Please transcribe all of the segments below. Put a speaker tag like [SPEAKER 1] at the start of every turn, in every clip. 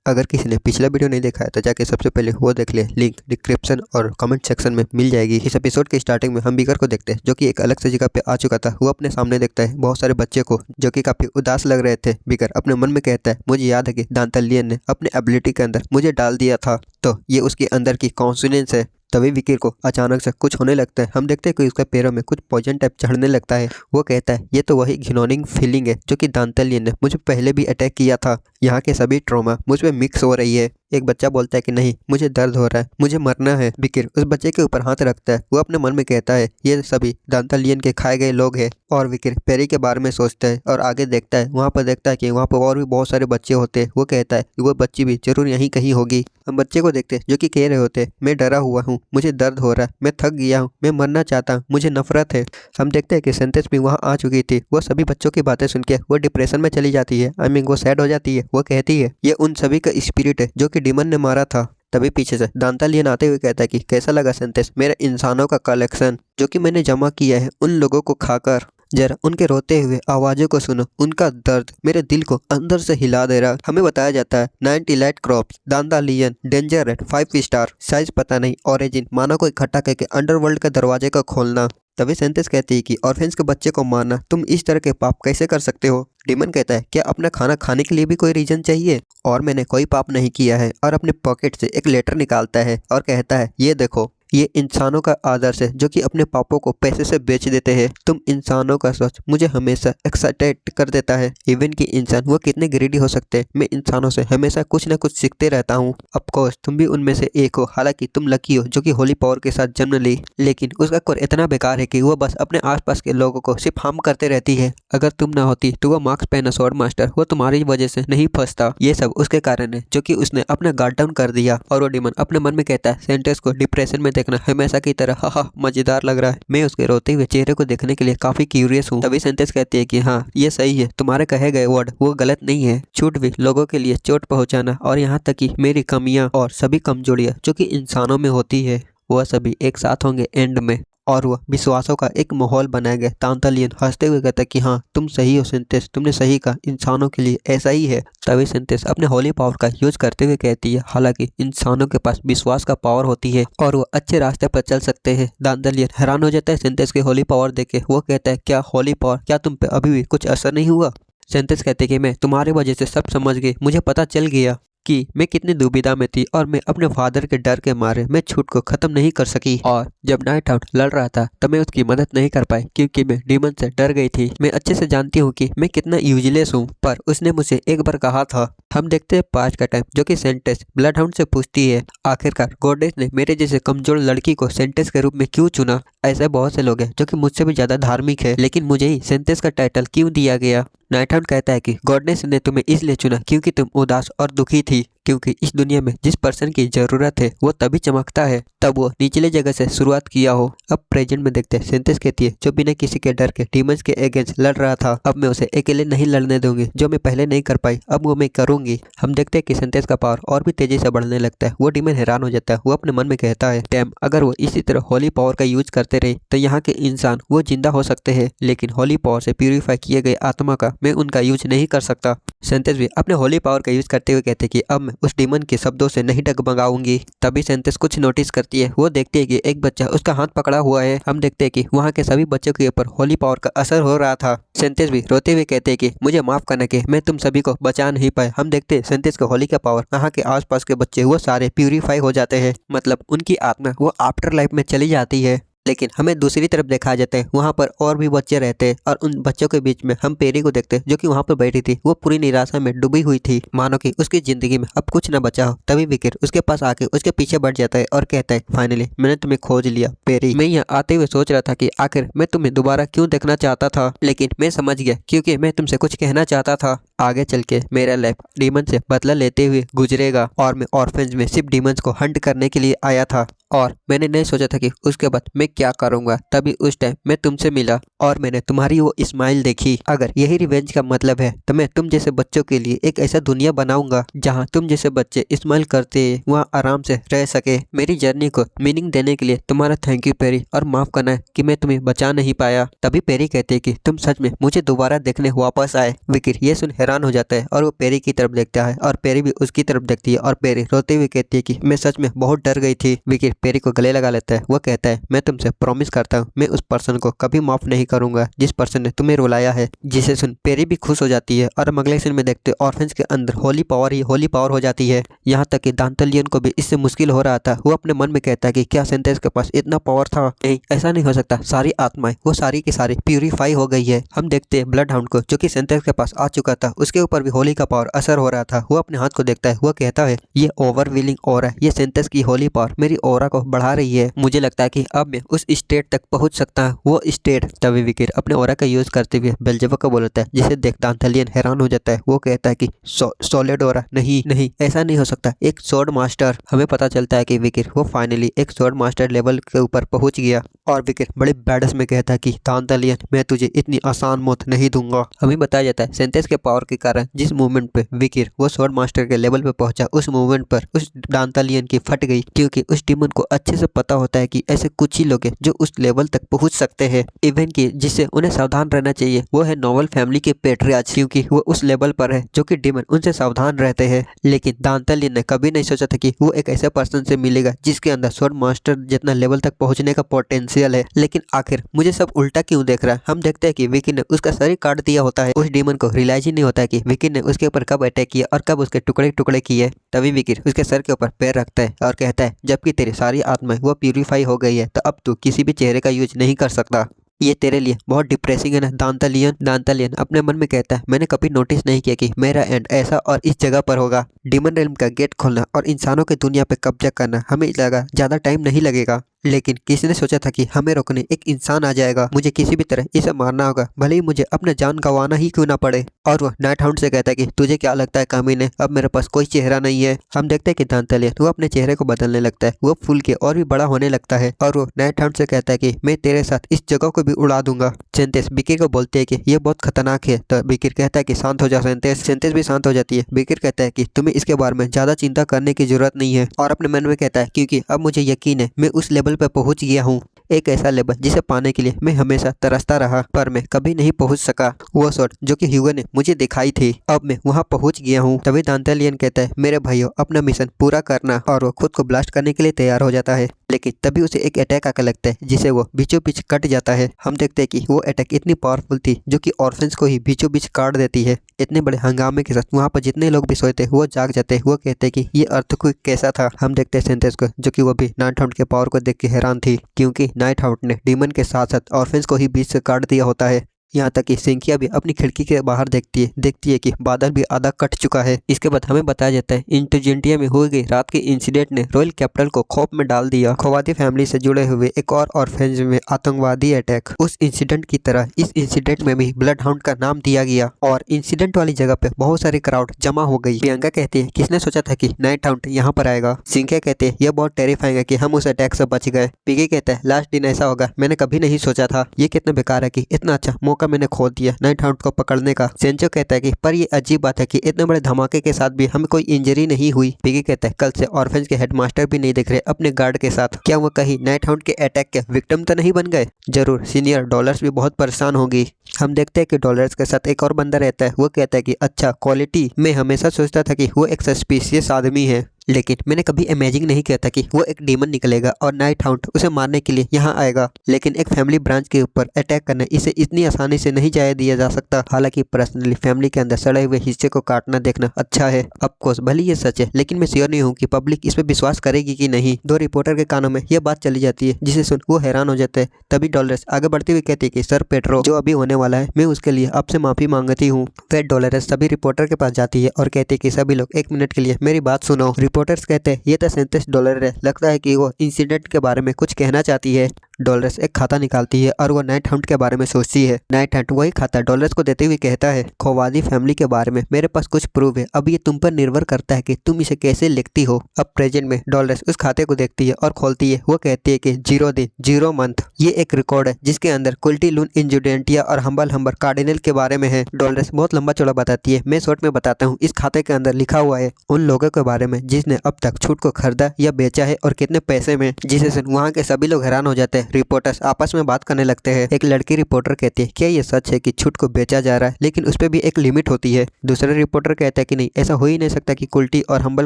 [SPEAKER 1] अगर किसी ने पिछला वीडियो नहीं देखा है तो जाके सबसे पहले वो देख ले, लिंक डिस्क्रिप्शन और कमेंट सेक्शन में मिल जाएगी। इस एपिसोड के स्टार्टिंग में हम बिगर को देखते हैं जो कि एक अलग से जगह पे आ चुका था। वो अपने सामने देखता है बहुत सारे बच्चे को जो कि काफी उदास लग रहे थे। बिगर अपने मन में कहता है, मुझे याद है कि दांतलियन ने अपने एबिलिटी के अंदर मुझे डाल दिया था, तो ये उसके अंदर की कॉन्फिडेंस है। तभी विकीर को अचानक से कुछ होने लगता है। हम देखते हैं कि उसके पैरों में कुछ पॉइजन टाइप चढ़ने लगता है। वो कहता है, ये तो वही घिनौनी फीलिंग है जो कि दांतलियन ने मुझे पहले भी अटैक किया था। यहाँ के सभी ट्रॉमा मुझ में मिक्स हो रही है। एक बच्चा बोलता है कि नहीं, मुझे दर्द हो रहा है, मुझे मरना है। विकीर उस बच्चे के ऊपर हाथ रखता है। वो अपने मन में कहता है, ये सभी दांतलियन के खाए गए लोग हैं। और विकीर पेरी के बारे में सोचता है और आगे देखता है। वहाँ पर देखता है कि वहाँ पर और भी बहुत सारे बच्चे होते हैं। वो कहता है कि वो बच्ची भी जरूर यहीं कहीं होगी। हम बच्चे को देखते हैं जो कि कह रहे होते, मैं डरा हुआ हूँ, मुझे दर्द हो रहा है, मैं थक गया हूँ, मैं मरना चाहता हूँ, मुझे नफरत है। हम देखते हैं कि सेंटेंस भी वहाँ आ चुकी थी। वो सभी बच्चों की बातें सुन के वो डिप्रेशन में चली जाती है। वो सैड हो जाती है। वो कहती है, ये उन सभी का स्पिरिट है जो कि डीमन ने मारा था। तभी पीछे से दांतलियन आते हुए कहता है कि कैसा लगा सेंटेंस, मेरे इंसानों का कलेक्शन जो कि मैंने जमा किया है उन लोगों को खाकर। जरा उनके रोते हुए आवाजों को सुनो, उनका दर्द मेरे दिल को अंदर से हिला दे रहा। हमें बताया जाता है 90 light crops, Dantalion, danger rate 5 star, size पता नहीं, ओरिजिन मानो को इकट्ठा करके अंडरवर्ल्ड के दरवाजे को खोलना। तभी सेंटेंस कहती है कि ऑर्फेंस के बच्चे को मारना, तुम इस तरह के पाप कैसे कर सकते हो। डीमन कहता है, क्या अपना खाना खाने के लिए भी कोई रीजन चाहिए? और मैंने कोई पाप नहीं किया है। और अपने पॉकेट से एक लेटर निकालता है और कहता है, ये देखो, ये इंसानों का आदर्श है जो कि अपने पापों को पैसे से बेच देते हैं। तुम इंसानों का सोच मुझे हमेशा एक्साइटेड कर देता है। इवन कि इंसान वो कितने ग्रीडी हो सकते हैं। मैं इंसानों से हमेशा कुछ न कुछ सीखते रहता हूँ। ऑफ कोर्स तुम भी उनमें से एक हो। हालांकि तुम लकी हो जो कि होली पावर के साथ जन्म ली, लेकिन उसका कोर इतना बेकार है कि वो बस अपने आसपास के लोगों को सिर्फ हार्म करते रहती है। अगर तुम ना होती तो वो मार्क्स पेन स्वॉर्ड मास्टर वो तुम्हारी वजह से नहीं फंसता। ये सब उसके कारण है जो कि उसने अपना गार्ड डाउन कर दिया। और वो डीमन अपने मन में कहता है, सेंटेंस को डिप्रेशन में देखना हमेशा की तरह हा मजेदार लग रहा है। मैं उसके रोते हुए चेहरे को देखने के लिए काफी क्यूरियस हूँ। तभी सेंटेंस कहती है कि हाँ, ये सही है, तुम्हारे कहे गए वर्ड वो गलत नहीं है। छूट भी लोगों के लिए चोट पहुंचाना और यहाँ तक कि मेरी कमियां और सभी कमजोरियां जो कि इंसानों में होती है, वह सभी एक साथ होंगे एंड में। और वह विश्वासों का एक माहौल बनाया गया। दांतलियन हंसते हुए कहता है कि हाँ, तुम सही हो सेंटेंस, तुमने सही कहा, इंसानों के लिए ऐसा ही है। तभी सेंटेंस अपने होली पावर का यूज करते हुए कहती है, हालांकि इंसानों के पास विश्वास का पावर होती है और वो अच्छे रास्ते पर चल सकते हैं। दांतलियन हैरान हो जाता है सेंटेंस के होली पावर देखे। वो कहता है, क्या होली पावर, क्या तुम पे अभी भी कुछ असर नहीं हुआ? सेंटेंस कहते हैं कि मैं तुम्हारी वजह से सब समझ गई। मुझे पता चल गया कि मैं कितनी दुविधा में थी और मैं अपने फादर के डर के मारे मैं छूट को खत्म नहीं कर सकी। और जब नाइट आउट लड़ रहा था तब मैं उसकी मदद नहीं कर पाई क्योंकि मैं डीमन से डर गई थी। मैं अच्छे से जानती हूँ कि मैं कितना यूजलेस हूँ, पर उसने मुझे एक बार कहा था। हम देखते हैं 5 का टाइम जो कि सेंटेंस ब्लड हाउंड से पूछती है, आखिरकार गॉडेस ने मेरे जैसे कमजोर लड़की को सेंटेंस के रूप में क्यों चुना? ऐसे बहुत से लोग हैं जो कि मुझसे भी ज्यादा धार्मिक है, लेकिन मुझे ही सेंटेंस का टाइटल क्यों दिया गया? नाइट हाउंड कहता है कि गॉडनेस ने तुम्हें इसलिए चुना क्योंकि तुम उदास और दुखी थी, क्योंकि इस दुनिया में जिस पर्सन की जरूरत है वो तभी चमकता है तब वो निचले जगह से शुरुआत किया हो। अब प्रेजेंट में देखते हैं सेंटेंस कहती है, जो बिना किसी के डर के डीमंस के अगेंस्ट लड़ रहा था, अब मैं उसे अकेले नहीं लड़ने दूंगी। जो मैं पहले नहीं कर पाई अब वो मैं करूंगी। हम देखते हैं कि सेंटेंस का पावर और भी तेजी से बढ़ने लगता है। वो डीमन हैरान हो जाता है। वो अपने मन में कहता है, डैम, अगर वो इसी तरह होली पावर का यूज करते रहे तो यहाँ के इंसान वो जिंदा हो सकते हैं, लेकिन होली पावर से प्यूरिफाई किए गए आत्मा का मैं उनका यूज नहीं कर सकता। सेंटेंस भी अपने होली पावर का यूज करते हुए कहते हैं कि अब मैं उस डीमन के शब्दों से नहीं डगमगाऊंगी। तभी सेंटेंस कुछ नोटिस करती है। वो देखती है कि एक बच्चा उसका हाथ पकड़ा हुआ है। हम देखते हैं कि वहाँ के सभी बच्चों के ऊपर होली पावर का असर हो रहा था। सेंटेंस भी रोते हुए कहते हैं कि मुझे माफ करना कि मैं तुम सभी को बचा नहीं पाए। हम देखते हैं सेंटेंस के होली का पावर वहाँ के आसपास के बच्चे वो सारे प्यूरिफाई हो जाते हैं, मतलब उनकी आत्मा वो आफ्टर लाइफ में चली जाती है। लेकिन हमें दूसरी तरफ देखा जाता है, वहाँ पर और भी बच्चे रहते हैं और उन बच्चों के बीच में हम पेरी को देखते हैं जो कि वहाँ पर बैठी थी। वो पूरी निराशा में डूबी हुई थी, मानो कि उसकी जिंदगी में अब कुछ न बचा हो। तभी विकीर उसके पास आके उसके पीछे बढ़ जाता है और कहता है, फाइनली मैंने तुम्हें खोज लिया पेरी। मैं यहाँ आते हुए सोच रहा था कि आखिर मैं तुम्हें दोबारा क्यों देखना चाहता था, लेकिन मैं समझ गया क्योंकि मैं तुमसे कुछ कहना चाहता था। आगे चल के मेरा लाइफ डीमन से बदला लेते हुए गुजरेगा और मैं ऑर्फेंज में सिर्फ डीमंस को हंट करने के लिए आया था और मैंने नहीं सोचा था कि उसके बाद मैं क्या करूँगा। तभी उस टाइम मैं तुमसे मिला और मैंने तुम्हारी वो स्माइल देखी। अगर यही रिवेंज का मतलब है तो मैं तुम जैसे बच्चों के लिए एक ऐसा दुनिया बनाऊंगा जहाँ तुम जैसे बच्चे स्माइल करते वहाँ आराम से रह सके। मेरी जर्नी को मीनिंग देने के लिए तुम्हारा थैंक यू पेरी, और माफ करना है कि मैं तुम्हें बचा नहीं पाया। तभी पेरी कहते कि तुम सच में मुझे दोबारा देखने वापस आए। विकिर ये सुन हैरान हो जाता है और वो पेरी की तरफ देखता है और पेरी भी उसकी तरफ देखती है और पेरी रोते हुए कहती है कि मैं सच में बहुत डर गई थी। विकिर पेरी को गले लगा लेता है। वो कहता है मैं तुमसे प्रॉमिस करता हूँ मैं उस पर्सन को कभी माफ नहीं करूंगा जिस पर्सन ने तुम्हें रुलाया है। जिसे सुन पेरी भी खुश हो जाती है और हम अगले सीन में देखते हैं ऑर्फेंज के अंदर होली पावर ही होली पावर हो जाती है। यहाँ तक कि दांतलियन को भी इससे मुश्किल हो रहा था। वो अपने मन में कहता है कि क्या सेंटेंस के पास इतना पावर था। नहीं, ऐसा नहीं हो सकता। सारी आत्माएं वो सारी की सारी प्यूरिफाई हो गई है। हम देखते हैं ब्लड हाउंड को जो कि सेंटेंस के पास आ चुका था, उसके ऊपर भी होली का पावर असर हो रहा था। वो अपने हाथ को देखता है। वो कहता है ये ओवरव्हीलिंग ऑरा, ये सेंटेंस की होली पावर मेरी ऑरा को बढ़ा रही है। मुझे लगता है कि अब मैं उस स्टेट तक पहुंच सकता हूँ। वो स्टेट। तभी विकिर अपने ऑरा का यूज करते हुए बेल्जेबुक को बोलता है, जिसे देख दांतलियन हैरान हो जाता है। वो कहता है कि सॉलिड ऑरा नहीं नहीं, ऐसा नहीं हो सकता, एक स्वॉर्ड मास्टर। हमें पता चलता है कि विकिर वो फाइनली एक स्वॉर्ड मास्टर लेवल के ऊपर पहुंच गया और विकिर बड़े बैडस में कहता है कि दांतलियन मैं तुझे इतनी आसान मौत नहीं दूंगा। हमें बताया जाता है सेंटेंस के पावर के कारण जिस मूवमेंट पे विकिर वो स्वॉर्ड मास्टर के लेवल पे पहुंचा, उस मूवमेंट पर उस दांतलियन की फट गई, क्योंकि उस डीमन को अच्छे से पता होता है कि ऐसे कुछ ही लोग हैं जो उस लेवल तक पहुंच सकते हैं। इवन की जिससे उन्हें सावधान रहना चाहिए वो है नोवेल फैमिली के पेट्रियार्च, क्योंकि वो उस लेवल पर है जो कि डीमन उनसे सावधान रहते हैं। लेकिन दांतलियन ने कभी नहीं सोचा था कि वो एक ऐसे पर्सन से मिलेगा जिसके अंदर स्वॉर्ड मास्टर जितना लेवल तक पहुंचने का पोटेंशियल है। लेकिन आखिर मुझे सब उल्टा क्यों देख रहा है। हम देखते हैं कि विकी ने उसका शरीर काट दिया होता है। उस डीमन को रियलाइज ही नहीं होता है कि विकी ने उसके ऊपर कब अटैक किया और कब उसके टुकड़े टुकड़े किए। तभी विकी उसके सर के ऊपर पैर रखता है और कहता है जबकि तेरी सारी आत्मा वो प्यूरिफाई हो गई है तो अब तू किसी भी चेहरे का यूज नहीं कर सकता। ये तेरे लिए बहुत डिप्रेसिंग है ना दांतलियन। दांतलियन अपने मन में कहता है मैंने कभी नोटिस नहीं किया कि मेरा एंड ऐसा और इस जगह पर होगा। डीमन रेल्म का गेट खोलना और इंसानों की दुनिया पे कब्जा करना हमें लगा ज्यादा टाइम नहीं लगेगा, लेकिन किसी ने सोचा था कि हमें रोकने एक इंसान आ जाएगा। मुझे किसी भी तरह इसे मारना होगा, भले ही मुझे अपना जान गंवाना ही क्यों ना पड़े। और वह नाइट हाउंड से कहता है कि तुझे क्या लगता है कामीने, अब मेरे पास कोई चेहरा नहीं है। हम देखते हैं कि दांतलियन वो अपने चेहरे को बदलने लगता है। वो फूल के और भी बड़ा होने लगता है और वो नाइट हाउंड से कहता है कि मैं तेरे साथ इस जगह को भी उड़ा दूंगा। सेंटेंस बिकिर को बोलते हैं कि ये बहुत खतरनाक है, तो बिकिर कहता है कि शांत हो जा सेंटेंस। सेंटेंस भी शांत हो जाती है। बिकिर कहता है कि तुम्हें इसके बारे में ज्यादा चिंता करने की जरूरत नहीं है, और अपने मन में कहता है क्योंकि अब मुझे यकीन है मैं उस लेवल पर पहुंच गया हूँ, एक ऐसा लेवल जिसे पाने के लिए मैं हमेशा तरसता रहा पर मैं कभी नहीं पहुंच सका। वो शॉट जो कि ह्यूगो ने मुझे दिखाई थी, अब मैं वहां पहुंच गया हूं। तभी दांतलियन कहता है मेरे भाइयों अपना मिशन पूरा करना, और वो खुद को ब्लास्ट करने के लिए तैयार हो जाता है। लेकिन तभी उसे एक अटैक आकर लगता है जिसे वो बीचों बीच कट जाता है। हम देखते हैं कि वो अटैक इतनी पावरफुल थी जो कि ऑर्फेंस को ही बीचों बीच काट देती है। इतने बड़े हंगामे के साथ वहाँ पर जितने लोग भी सोए थे वो जाग जाते हैं। वो कहते हैं कि ये अर्थक्वेक कैसा था। हम देखते हैं सेंटेंस को जो कि वो भी नाइट हाउंड के पावर को देख के हैरान थी, क्योंकि नाइट हाउंड ने डीमन के साथ साथ ऑर्फेंस को ही बीच से काट दिया होता है। यहाँ तक कि सिंकिया भी अपनी खिड़की के बाहर देखती है कि बादल भी आधा कट चुका है। इसके बाद हमें बताया जाता है इंटरजेंटिया में हुई गई रात के इंसिडेंट ने रॉयल कैपिटल को खौफ में डाल दिया। खोवादी फैमिली से जुड़े हुए एक और ऑर्फेनेज में आतंकवादी अटैक। उस इंसिडेंट की तरह इस इंसिडेंट में भी ब्लड हाउंड का नाम दिया गया और इंसिडेंट वाली जगह पे बहुत सारी क्राउड जमा हो गई। प्रियंका कहती है किसने सोचा था कि नाइट हाउंड यहाँ पर आएगा। सिंकिया कहते हैं यह बहुत टेरिफाइंग है कि हम उस अटैक से बच गए। पिगी कहता है लास्ट दिन ऐसा होगा मैंने कभी नहीं सोचा था। ये कितना बेकार है कि इतना अच्छा मौका मैंने खो दिया नाइट हाउंड को पकड़ने का। सेंचो कहता है कि पर ये अजीब बात है कि इतने बड़े धमाके के साथ भी हमें कोई इंजरी नहीं हुई। पिगी कहता है कल से ऑर्फेंज के हेडमास्टर भी नहीं दिख रहे अपने गार्ड के साथ, क्या वो कहीं नाइट हाउंड के अटैक के विक्टिम तो नहीं बन गए। जरूर सीनियर डॉलर्स भी बहुत परेशान होगी। हम देखते हैं कि डॉलर्स के साथ एक और बंदा रहता है। वो कहता है कि अच्छा क्वालिटी, मैं हमेशा सोचता था कि वो एक सस्पिशियस आदमी है, लेकिन मैंने कभी इमेजिन नहीं किया था कि वो एक डीमन निकलेगा और नाइट हाउंड उसे मारने के लिए यहाँ आएगा। लेकिन एक फैमिली ब्रांच के ऊपर अटैक करना इसे इतनी आसानी से नहीं जाया दिया जा सकता। हालांकि पर्सनली फैमिली के अंदर सड़े हुए हिस्से को काटना देखना अच्छा है। ऑफकोर्स भले ये सच है, लेकिन मैं श्योर नहीं हूँ कि पब्लिक इस पर विश्वास करेगी कि नहीं। दो रिपोर्टर के कानों में यह बात चली जाती है जिसे सुन वो हैरान हो जाते हैं। तभी डॉलर्स आगे बढ़ते हुए कहती है कि सर पेट्रो जो अभी होने वाला है मैं उसके लिए आपसे माफी मांगती हूँ। फिर डॉलर्स सभी रिपोर्टर के पास जाती है और कहती है कि सभी लोग 1 मिनट के लिए मेरी बात सुनो। रिपोर्टर्स कहते हैं ये तो $37 है, लगता है कि वो इंसिडेंट के बारे में कुछ कहना चाहती है। डॉलर्स एक खाता निकालती है और वो नाइट हाउंड के बारे में सोचती है। नाइट हाउंड वही खाता डॉलर्स को देते हुए कहता है, खोवादी फैमिली के बारे में मेरे पास कुछ प्रूफ है, अब ये तुम पर निर्भर करता है कि तुम इसे कैसे लिखती हो। अब प्रेजेंट में डॉलर्स उस खाते को देखती है और खोलती है। वो कहती है कि 0 दिन 0 मंथ। ये एक रिकॉर्ड है जिसके अंदर कुल्टी लून इंजुडेंटिया और हम्बल हम्बर कार्डिनल के बारे में है। डॉलर्स बहुत लंबा चौड़ा बताती है। मैं शॉर्ट में बताता हूँ। इस खाते के अंदर लिखा हुआ है उन लोगों के बारे में जिसने अब तक छूट को खरीदा या बेचा है और कितने पैसे में, जिसे सुन वहाँ के सभी लोग हैरान हो जाते हैं। रिपोर्टर्स आपस में बात करने लगते हैं। एक लड़की रिपोर्टर कहती है, क्या ये सच है कि छूट को बेचा जा रहा है, लेकिन उस पर भी एक लिमिट होती है। दूसरा रिपोर्टर कहता है कि नहीं, ऐसा हो ही नहीं सकता कि कुल्टी और हम्बल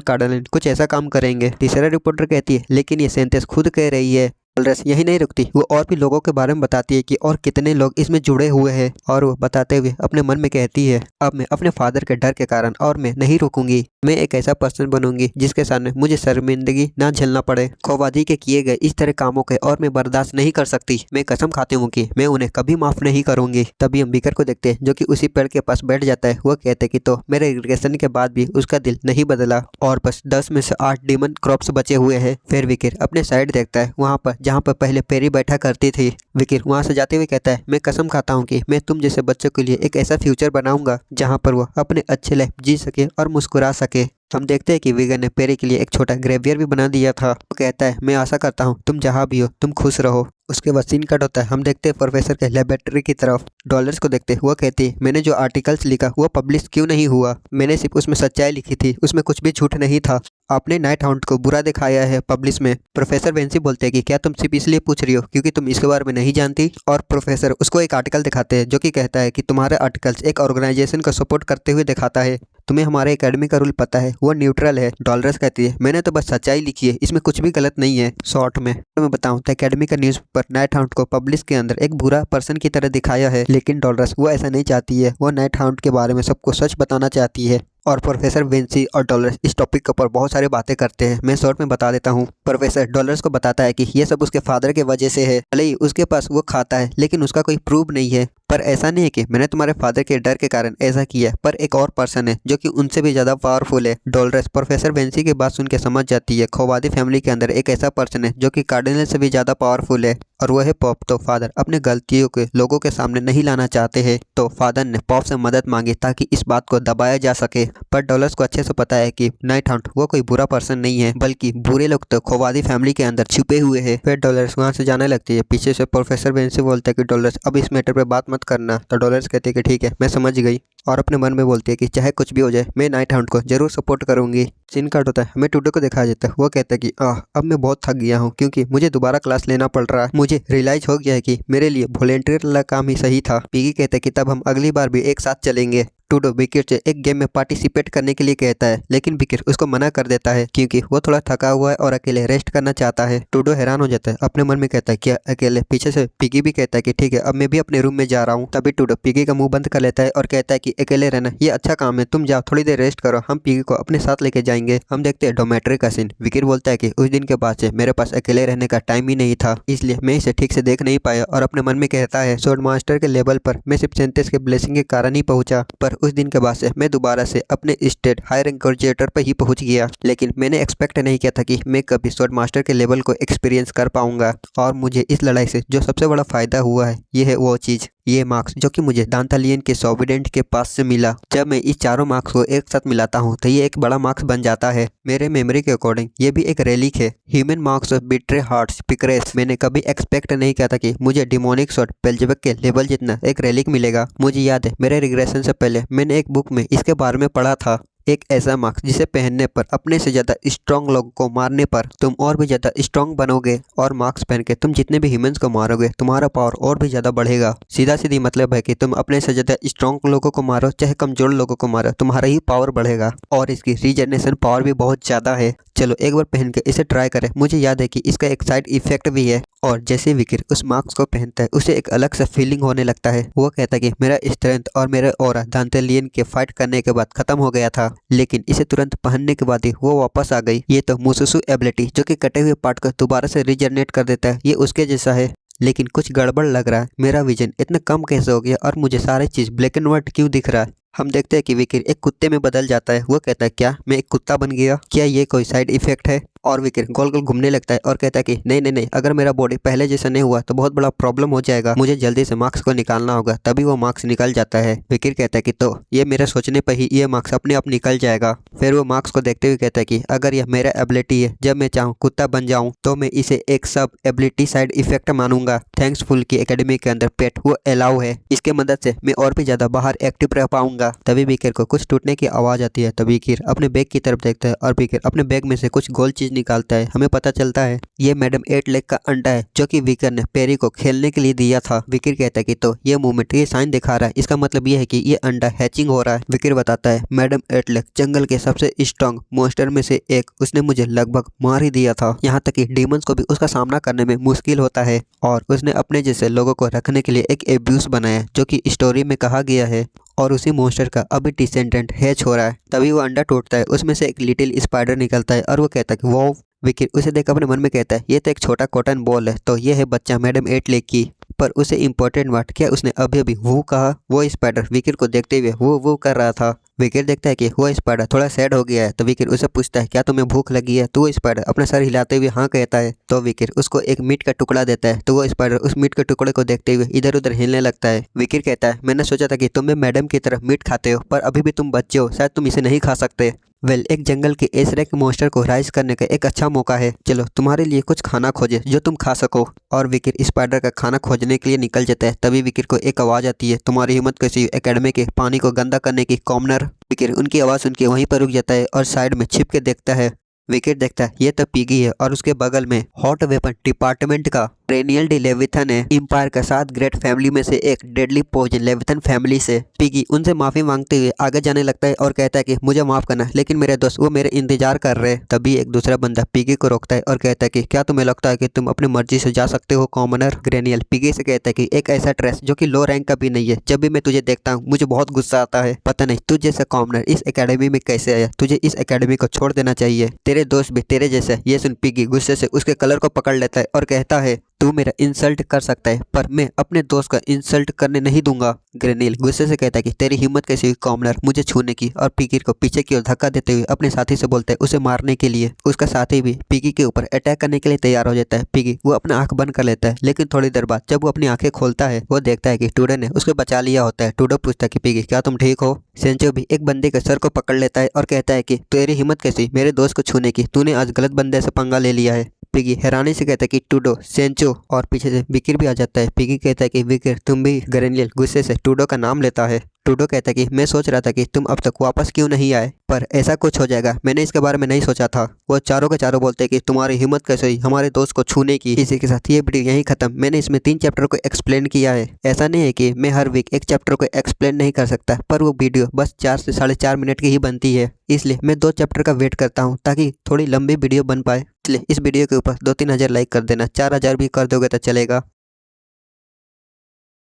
[SPEAKER 1] कार्डिनल कुछ ऐसा काम करेंगे। तीसरा रिपोर्टर कहती है, लेकिन ये सेंटेंस खुद कह रही है। डॉलर्स यही नहीं रुकती, वो और भी लोगों के बारे में बताती है कि और कितने लोग इसमें जुड़े हुए हैं। और वो बताते हुए अपने मन में कहती है, अब मैं अपने फादर के डर के कारण और मैं नहीं रुकूंगी। मैं एक ऐसा पर्सन बनूंगी जिसके सामने मुझे शर्मिंदगी ना झेलना पड़े। खोवादी के किए गए इस तरह कामों के और मैं बर्दाश्त नहीं कर सकती। मैं कसम खाती हूँ कि मैं उन्हें कभी माफ नहीं करूंगी। तभी हम बिकर को देखते हैं जो कि उसी पेड़ के पास बैठ जाता है। वो कहते कि तो मेरे इरिगेशन के बाद भी उसका दिल नहीं बदला और बस 10 में से 8 डीमन क्रॉप्स बचे हुए हैं। फिर विकिर अपने साइड देखता है, वहाँ पर जहाँ पर पहले पेरी बैठा करती थी। विकिर वहाँ से जाते हुए कहता है, मैं कसम खाता हूँ कि मैं तुम जैसे बच्चों के लिए एक ऐसा फ्यूचर बनाऊंगा जहाँ पर वो अपने अच्छे लाइफ जी सके और मुस्कुरा सके। हम देखते हैं कि विगन ने पेरी के लिए एक छोटा ग्रेवियर भी बना दिया था। वो कहता है, मैं आशा करता हूँ तुम जहाँ भी हो तुम खुश रहो। उसके बाद सीन कट होता है। हम देखते हैं प्रोफेसर के लेबोरेटरी की तरफ। डॉलर्स को देखते हुए कहती है, मैंने जो आर्टिकल्स लिखा वो पब्लिश क्यों नहीं हुआ? मैंने सिर्फ उसमें सच्चाई लिखी थी, उसमें कुछ भी झूठ नहीं था। आपने नाइट हाउंड को बुरा दिखाया है पब्लिश में। प्रोफेसर वेंसी बोलते हैं कि क्या तुम सिर्फ इसलिए पूछ रही हो क्योंकि तुम इसके बारे में नहीं जानती? और प्रोफेसर उसको एक आर्टिकल दिखाते हैं जो कि कहता है कि तुम्हारे आर्टिकल्स एक ऑर्गेनाइजेशन को सपोर्ट करते हुए दिखाता है। तुम्हें हमारे एकेडमी का रूल पता है, वो न्यूट्रल है। डॉलर्स कहती है, मैंने तो बस सच्चाई लिखी है, इसमें कुछ भी गलत नहीं है। शॉर्ट में तो मैं बताऊं तो एकेडमी का न्यूज़पेपर नाइट हाउंड को पब्लिश के अंदर एक बुरा पर्सन की तरह दिखाया है, लेकिन डॉलर्स वो ऐसा नहीं चाहती है। वो नाइट हाउंड के बारे में सबको सच बताना चाहती है। और प्रोफेसर वेंसी और डॉलर्स इस टॉपिक के ऊपर बहुत सारी बातें करते हैं। मैं शॉर्ट में बता देता हूँ। प्रोफेसर डॉलर्स को बताता है कि ये सब उसके फादर के वजह से है। भले ही उसके पास वो खाता है लेकिन उसका कोई प्रूफ नहीं है। पर ऐसा नहीं है कि मैंने तुम्हारे फादर के डर के कारण ऐसा किया, पर एक और पर्सन है जो कि उनसे भी ज्यादा पावरफुल है। डॉलर्स प्रोफेसर वेंसी की बात सुन के समझ जाती है खोवादी फैमिली के अंदर एक ऐसा पर्सन है जो कि कार्डिनल से भी ज्यादा पावरफुल है, और वह है पॉप। तो फादर अपने गलतियों के लोगों के सामने नहीं लाना चाहते हैं, तो फादर ने पॉप से मदद मांगी ताकि इस बात को दबाया जा सके। पर डॉलर्स को अच्छे से पता है कि नाइट हाउंड वो कोई बुरा पर्सन नहीं है, बल्कि बुरे लोग तो खोवादी फैमिली के अंदर छुपे हुए हैं। फिर डॉलर्स वहाँ से जाने लगती है। पीछे से प्रोफेसर वेंसी बोलता है कि डॉलर्स अब इस मैटर पे बात मत करना। तो डॉलर्स कहते हैं कि ठीक है, मैं समझ गई, और अपने मन में बोलती है कि चाहे कुछ भी हो जाए मैं नाइट हाउंड को जरूर सपोर्ट करूंगी। सीन कट होता है। हमें टूडो को दिखाया जाता है। वो कहता है कि अब मैं बहुत थक गया हूँ क्योंकि मुझे दोबारा क्लास लेना पड़ रहा है। मुझे रियलाइज हो गया है कि मेरे लिए वॉलेंटियर वाला काम ही सही था। पीगी कहता है कि तब हम अगली बार भी एक साथ चलेंगे। टूडो बिकिर से एक गेम में पार्टिसिपेट करने के लिए कहता है, लेकिन बिकिर उसको मना कर देता है क्योंकि वो थोड़ा थका हुआ है और अकेले रेस्ट करना चाहता है। टूडो हैरान हो जाता है, अपने मन में कहता है क्या अकेले? पीछे से पिगी भी कहता है कि ठीक है, अब मैं भी अपने रूम में जा रहा हूँ। तभी टूडो पिगी का मुंह बंद कर लेता है और कहता है कि अकेले रहना ये अच्छा काम है, तुम जाओ थोड़ी देर रेस्ट करो, हम पिगी को अपने साथ लेके जाएंगे। हम देखते हैं डोमेट्री का सीन। विकिर बोलता है कि उस दिन के बाद से मेरे पास अकेले रहने का टाइम ही नहीं था, इसलिए मैं इसे ठीक से देख नहीं पाया। और अपने मन में कहता है स्वॉर्ड मास्टर के लेवल पर मैं सिर्फ सेंटेंस के ब्लेसिंग के कारण ही पहुंचा, पर उस दिन के बाद से मैं दोबारा से अपने स्टेट हाई रैंक ग्रेजुएटर पर ही पहुंच गया। लेकिन मैंने एक्सपेक्ट नहीं किया था कि मैं कभी स्वॉर्ड मास्टर के लेवल को एक्सपीरियंस कर पाऊंगा। और मुझे इस लड़ाई से जो सबसे बड़ा फायदा हुआ है ये है वो चीज़, ये मार्क्स जो कि मुझे दांतालियन के सोविडेंट के पास से मिला। जब मैं इस चारों मार्क्स को एक साथ मिलाता हूँ तो ये एक बड़ा मार्क्स बन जाता है। मेरे मेमोरी के अकॉर्डिंग ये भी एक रेलिक है, human marks of betray hearts पिक्रेस। मैंने कभी एक्सपेक्ट नहीं किया था कि मुझे डिमोनिक स्वॉर्ड बेल्जेबक के लेवल जितना एक रेलिक मिलेगा। मुझे याद है मेरे रिग्रेशन से पहले मैंने एक बुक में इसके बारे में पढ़ा था, एक ऐसा मार्क्स जिसे पहनने पर अपने से ज्यादा स्ट्रॉन्ग लोगों को मारने पर तुम और भी ज्यादा स्ट्रॉन्ग बनोगे, और मार्क्स पहन के तुम जितने भी ह्यूमंस को मारोगे तुम्हारा पावर और भी ज्यादा बढ़ेगा। सीधा सीधी मतलब है कि तुम अपने से ज्यादा स्ट्रॉन्ग लोगों को मारो चाहे कमजोर लोगों को मारो, तुम्हारा ही पावर बढ़ेगा, और इसकी रीजनरेशन पावर भी बहुत ज्यादा है। चलो एक बार पहन के इसे ट्राई करें। मुझे याद है कि इसका एक साइड इफेक्ट भी है, और जैसे विकिर उस मार्क्स को पहनता है उसे एक अलग सा फीलिंग होने लगता है। वो कहता है कि मेरा स्ट्रेंथ और मेरा ऑरा दांतेलियन के फाइट करने के बाद खत्म हो गया था, लेकिन इसे तुरंत पहनने के बाद ही वो वापस आ गई। ये तो मुसुसु एबिलिटी जो कि कटे हुए पार्ट को दोबारा से रीजनरेट कर देता है, ये उसके जैसा है। लेकिन कुछ गड़बड़ लग रहा है, मेरा विजन इतना कम कैसे हो गया और मुझे सारी चीज़ ब्लैक एंड व्हाइट क्यों दिख रहा है? हम देखते हैं कि विकीर एक कुत्ते में बदल जाता है। वो कहता है क्या मैं एक कुत्ता बन गया, क्या ये कोई साइड इफेक्ट है? और विकीर गोल गोल घूमने लगता है और कहता है कि नहीं नहीं नहीं, अगर मेरा बॉडी पहले जैसा नहीं हुआ तो बहुत बड़ा प्रॉब्लम हो जाएगा, मुझे जल्दी से मार्क्स को निकालना होगा। तभी वो मार्क्स निकल जाता है। विकीर कहता है कि तो ये मेरे सोचने पर ही ये मार्क्स अपने आप निकल जाएगा। फिर वो मार्क्स को देखते हुए कहता है कि अगर यह मेरा एबिलिटी है, जब मैं चाहूँ कुत्ता बन जाऊँ तो मैं इसे एक सब एबिलिटी साइड इफेक्ट मानूंगा। थैंक्सफुल की एकेडमी के अंदर पेट वो अलाउ है, इसके मदद से मैं और भी ज्यादा बाहर एक्टिव रह पाऊंगा। तभी विकीर को कुछ टूटने की आवाज आती है। तभी विकीर अपने बैग की तरफ देखता है और विकीर अपने बैग में से कुछ गोल चीज निकालता है। हमें पता चलता है ये मैडम 8 लेग का अंडा है जो कि विकीर ने पेरी को खेलने के लिए दिया था। विकीर कहता है कि तो ये मूवमेंट ये साइन दिखा रहा है, इसका मतलब ये है कि ये अंडा हैचिंग हो रहा है। विकीर बताता है मैडम 8 लेग जंगल के सबसे स्ट्रॉन्ग मॉन्स्टर में से एक, उसने मुझे लगभग मार ही दिया था। यहाँ तक कि डीमंस को भी उसका सामना करने में मुश्किल होता है और उसने अपने जैसे लोगों को रखने के लिए एक एब्यूज बनाया जो कि स्टोरी में कहा गया है। और उसी मॉन्स्टर का अभी डिसेंडेंट हैच हो रहा है। तभी वो अंडा टूटता है, उसमें से एक लिटिल स्पाइडर निकलता है और वो कहता है कि वो विकीर उसे देख अपने मन में कहता है ये तो एक छोटा कॉटन बॉल है, तो ये है बच्चा मैडम 8 लेग की। पर उसे इम्पोर्टेंट बात क्या उसने अभी अभी वो कहा। वो स्पाइडर विकीर को देखते हुए वो कर रहा था। विकीर देखता है कि वो स्पाइडर थोड़ा सैड हो गया है। तो विकीर उसे पूछता है क्या तुम्हें भूख लगी है? तो वो स्पाइडर अपना सर हिलाते हुए हाँ कहता है। तो विकीर उसको एक मीट का टुकड़ा देता है। तो वो स्पाइडर उस मीट के टुकड़े को देखते हुए इधर उधर हिलने लगता है। विकीर कहता है मैंने सोचा था कि तुम भी मैडम की तरफ मीट खाते हो, पर अभी भी तुम बच्चे हो, शायद तुम इसे नहीं खा सकते। वेल, एक जंगल के इस रैक मॉन्स्टर को राइज करने का एक अच्छा मौका है। चलो तुम्हारे लिए कुछ खाना खोजे जो तुम खा सको। और विकीर स्पाइडर का खाना खोजने के लिए निकल जाता है। तभी विकीर को एक आवाज आती है तुम्हारी हिम्मत कैसी एकेडमी के पानी को गंदा करने की कॉमनर। विकीर उनकी आवाज सुन के वहीं पर रुक जाता है और साइड में छिप के देखता है। विकीर देखता है ये तो पिगी है और उसके बगल में हॉट वेपन डिपार्टमेंट का रेनियल डी लेविथन है, एम्पायर का 7 ग्रेट फैमिली में से एक डेडली पोजन लेविथन फैमिली से। पिगी उनसे माफी मांगते हुए आगे जाने लगता है और कहता है कि मुझे माफ करना, लेकिन मेरे दोस्त वो मेरे इंतजार कर रहे हैं। तभी एक दूसरा बंदा पिगी को रोकता है और कहता है कि क्या तुम्हें लगता है कि तुम अपनी मर्जी से जा सकते हो कॉमनर? ग्रेनियल पिगी से कहता है कि एक ऐसा ड्रेस जो कि लो रैंक का भी नहीं है, जब भी मैं तुझे देखता हूँ मुझे बहुत गुस्सा आता है। पता नहीं तुझ जैसा कॉमनर इस एकेडमी में कैसे आया, तुझे इस एकेडमी को छोड़ देना चाहिए, तेरे दोस्त भी तेरे जैसे। ये सुन पिगी गुस्से से उसके कलर को पकड़ लेता है और कहता है तू मेरा इंसल्ट कर सकता है पर मैं अपने दोस्त का इंसल्ट करने नहीं दूंगा। ग्रेनियल गुस्से से कहता है कि तेरी हिम्मत कैसी हुई कॉमनर मुझे छूने की? और पिगी को पीछे की ओर धक्का देते हुए अपने साथी से बोलता है उसे मारने के लिए। उसका साथी भी पिगी के ऊपर अटैक करने के लिए तैयार हो जाता है। पिगी वो अपना आंख बंद कर लेता है, लेकिन थोड़ी देर बाद जब वो अपनी आंखें खोलता है वो देखता है कि टूडो ने उसको बचा लिया होता है। टूडो पूछता है कि पिगी क्या तुम ठीक हो? सेंचो भी एक बंदे के सर को पकड़ लेता है और कहता है कि तेरी हिम्मत कैसी मेरे दोस्त को छूने की? तूने आज गलत बंदे से पंगा ले लिया है। पिगी हैरानी से कहता है कि टूडो, सेंचो, और पीछे से विकीर भी आ जाता है। पिगी कहता है कि विकीर तुम भी? ग्रेनियल गुस्से से टूडो का नाम लेता है। टूडो कहता है कि मैं सोच रहा था कि तुम अब तक वापस क्यों नहीं आए, पर ऐसा कुछ हो जाएगा मैंने इसके बारे में नहीं सोचा था। वो चारों के चारों बोलते हैं कि तुम्हारी हिम्मत कैसे हुई हमारे दोस्त को छूने की। इसी के साथ ये वीडियो यहीं खत्म। मैंने इसमें 3 चैप्टर को एक्सप्लेन किया है। ऐसा नहीं है कि मैं हर वीक एक चैप्टर को एक्सप्लेन नहीं कर सकता, पर वो वीडियो बस 4 से 4.5 मिनट की ही बनती है, इसलिए मैं 2 चैप्टर का वेट करता हूँ ताकि थोड़ी लंबी वीडियो बन पाए। इसलिए इस वीडियो के ऊपर 2-3 हज़ार लाइक कर देना, 4 हज़ार भी कर दोगे तो चलेगा।